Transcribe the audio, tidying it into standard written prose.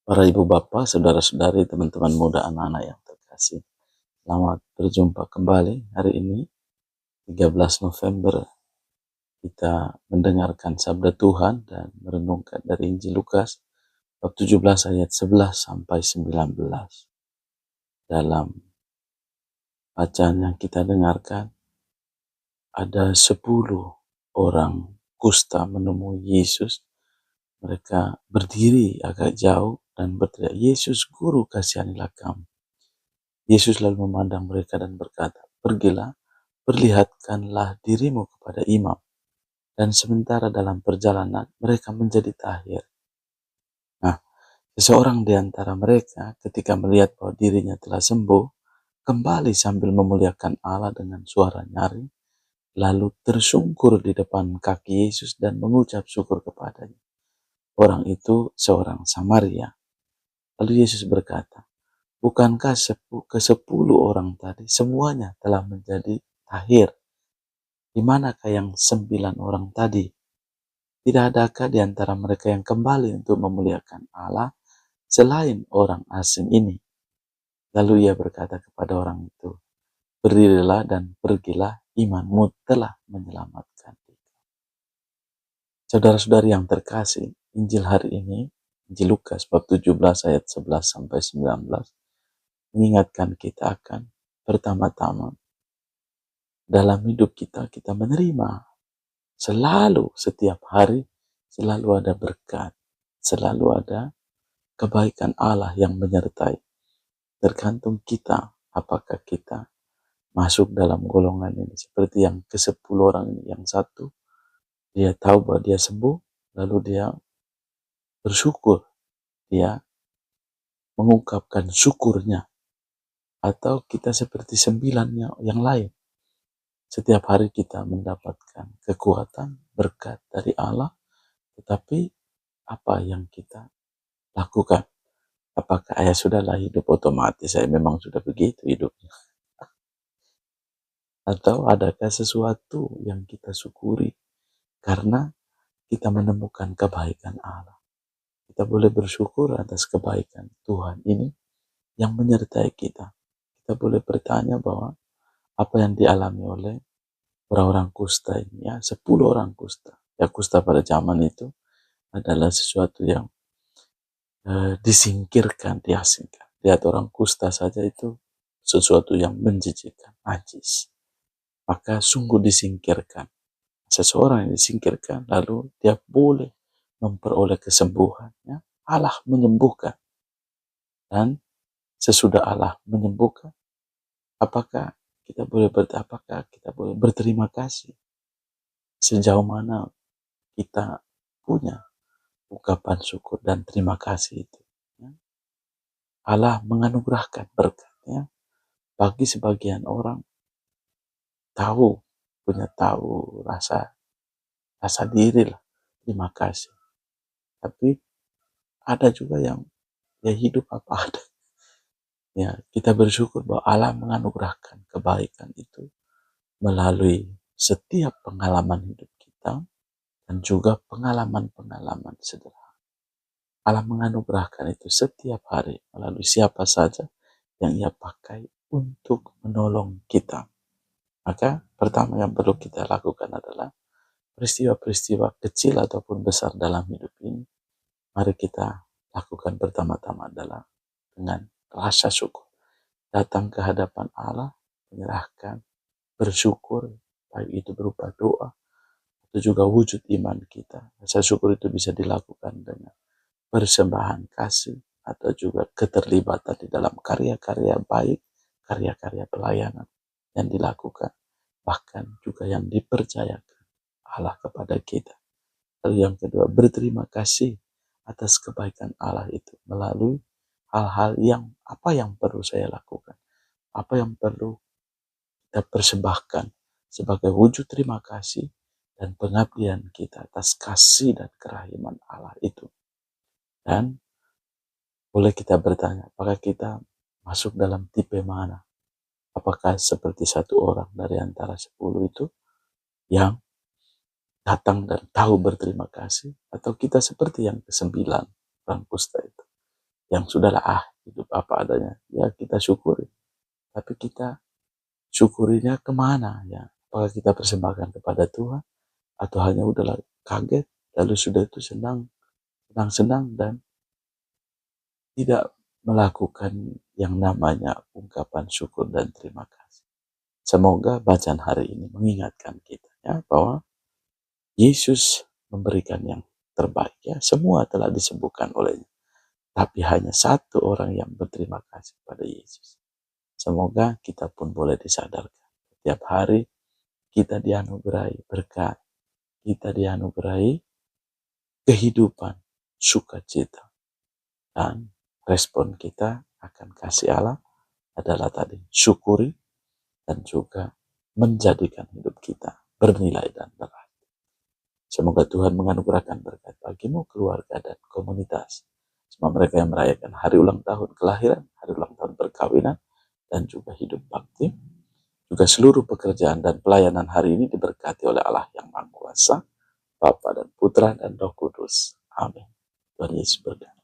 Para ibu bapak, saudara-saudari, teman-teman muda, anak-anak yang terkasih. Selamat berjumpa kembali hari ini, 13 November. Kita mendengarkan sabda Tuhan dan merenungkan dari Injil Lukas, bab 17 ayat 11 sampai 19. Dalam bacaan yang kita dengarkan, ada 10 orang kusta menemui Yesus. Mereka berdiri agak jauh dan berteriak, "Yesus, Guru, kasihanilah kami." Yesus lalu memandang mereka dan berkata, "Pergilah, perlihatkanlah dirimu kepada imam." Dan sementara dalam perjalanan, mereka menjadi tahir. Nah, seseorang di antara mereka ketika melihat bahwa dirinya telah sembuh, kembali sambil memuliakan Allah dengan suara nyaring, lalu tersungkur di depan kaki Yesus dan mengucap syukur kepadanya. Orang itu seorang Samaria. Lalu Yesus berkata, "Bukankah ke-10 orang tadi semuanya telah menjadi tahir? Di manakah yang 9 orang tadi? Tidak adakah di antara mereka yang kembali untuk memuliakan Allah selain orang asing ini?" Lalu ia berkata kepada orang itu, "Berdirilah dan pergilah, imanmu telah menyelamatkan." Saudara-saudari yang terkasih, Injil hari ini, Injil Lukas bab 17 ayat 11 sampai 19, mengingatkan kita akan pertama-tama dalam hidup kita menerima selalu, setiap hari, selalu ada berkat, selalu ada kebaikan Allah yang menyertai. Tergantung kita, apakah kita masuk dalam golongan ini. Seperti yang ke-10 orang ini, yang satu, dia tahu bahwa dia sembuh, lalu dia bersyukur, dia mengungkapkan syukurnya. Atau kita seperti 9 yang lain. Setiap hari kita mendapatkan kekuatan, berkat dari Allah, tetapi apa yang kita lakukan? Apakah ya sudahlah hidup otomatis, saya memang sudah begitu hidupnya? Atau adakah sesuatu yang kita syukuri karena kita menemukan kebaikan Allah? Kita boleh bersyukur atas kebaikan Tuhan ini yang menyertai kita. Kita boleh bertanya bahwa apa yang dialami oleh orang-orang kusta ini, ya 10 orang kusta. Ya, kusta pada zaman itu adalah sesuatu yang disingkirkan, diasingkan. Lihat orang kusta saja itu sesuatu yang menjijikkan, najis. Maka sungguh disingkirkan. Seseorang yang disingkirkan, lalu dia boleh memperoleh kesembuhan. Ya. Allah menyembuhkan. Dan sesudah Allah menyembuhkan, apakah kita boleh berterima kasih? Sejauh mana kita punya ungkapan syukur dan terima kasih itu. Ya. Allah menganugerahkan berkatnya bagi sebagian orang tahu rasa diri lah, terima kasih. Tapi ada juga yang ya hidup apa ada. Ya, kita bersyukur bahwa Allah menganugerahkan kebaikan itu melalui setiap pengalaman hidup kita dan juga pengalaman-pengalaman sederhana. Allah menganugerahkan itu setiap hari melalui siapa saja yang ia pakai untuk menolong kita. Maka pertama yang perlu kita lakukan adalah peristiwa-peristiwa kecil ataupun besar dalam hidup ini, mari kita lakukan pertama-tama adalah dengan rasa syukur. Datang ke hadapan Allah, menyerahkan, bersyukur, baik itu berupa doa, atau juga wujud iman kita. Rasa syukur itu bisa dilakukan dengan persembahan kasih, atau juga keterlibatan di dalam karya-karya baik, karya-karya pelayanan yang dilakukan, bahkan juga yang dipercayakan Allah kepada kita. Lalu yang kedua, berterima kasih atas kebaikan Allah itu melalui hal-hal apa yang perlu saya lakukan, apa yang perlu kita persembahkan sebagai wujud terima kasih dan pengabdian kita atas kasih dan kerahiman Allah itu. Dan boleh kita bertanya, apakah kita masuk dalam tipe mana? Apakah seperti satu orang dari antara 10 itu yang datang dan tahu berterima kasih, atau kita seperti yang ke-9 orang kusta itu, yang sudahlah hidup apa adanya, ya kita syukuri. Tapi kita syukurinya kemana ya? Apakah kita persembahkan kepada Tuhan, atau hanya udahlah kaget, lalu sudah itu senang dan tidak melakukan yang namanya ungkapan syukur dan terima kasih. Semoga bacaan hari ini mengingatkan kita ya, bahwa Yesus memberikan yang terbaik ya, semua telah disembuhkan olehnya. Tapi hanya satu orang yang berterima kasih pada Yesus. Semoga kita pun boleh disadarkan. Setiap hari kita dianugerahi berkat, kita dianugerahi kehidupan, sukacita. Dan respon kita akan kasih Allah adalah tadi, syukuri dan juga menjadikan hidup kita bernilai dan berarti. Semoga Tuhan menganugerahkan berkat bagimu, keluarga, dan komunitas. Semua mereka yang merayakan hari ulang tahun kelahiran, hari ulang tahun perkawinan, dan juga hidup bakti. Juga seluruh pekerjaan dan pelayanan hari ini diberkati oleh Allah yang Maha Kuasa, Bapa dan Putra dan Roh Kudus. Amin. Tuhan Yesus berkati.